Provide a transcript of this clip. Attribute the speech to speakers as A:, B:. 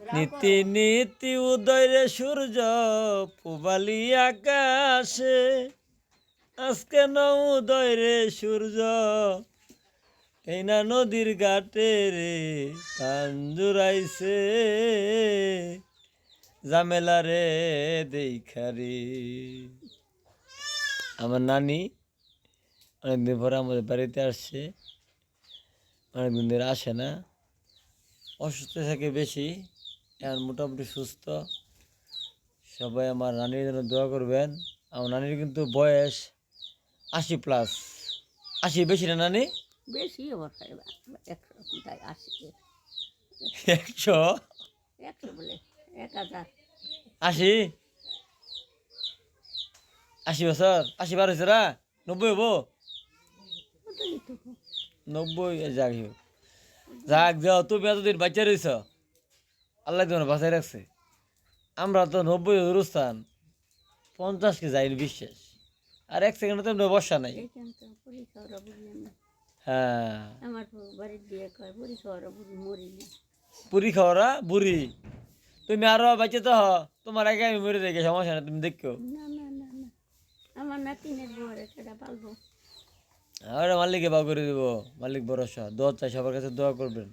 A: নীতি নীতি উদয় রে সূর্য পুবালি আকাশে, আজকে ন উদয় রে সূর্য এই না নদীর ঘাটে রে পান জুড়াইছে জামেলা রে দেখারি। আমার নানি অনেকদিন পরে আমাদের বাড়িতে আসছে, অনেকদিন ধরে আসে না, অসুস্থ থাকে বেশি, এখন মোটামুটি সুস্থ। সবাই আমার নানির জন্য দোয়া করবেন। আমার নানির কিন্তু বয়স 80+। 80 বেশি না নানি?
B: বেশি আবার 180
A: 100
B: 100 বলে 1000
A: 80 80 বছর, 80 বার হয়েছে রা 90 হবো, 90 যাক হোক, যাক যাও। তুমি এতদিন বাচ্চা রয়েছ, আল্লাহ তোমার বাঁচাই রাখছে। আমরা তো 90 রুস্তান 50 কে যাইনি বিশ্বাস, আর 1 সেকেন্ড তো বর্ষা নাই। হ্যাঁ,
B: আমার বাড়ির দিয়ে কয় বুড়ি খাওয়ারা বুড়ি মরি না।
A: পুরি খাওয়ারা বুড়ি, তুমি আরো বাচ্চা তো তোমার আগে আমি মরে যাই, সমস্যা না, তুমি দেখো।
B: না না না না, আমার নাতিনের বউরে সেটা পালবো।
A: আর মালিককে বা করে দেবো, মালিক ভরসা। দোয়া চাই, সবার কাছে দোয়া করবেন।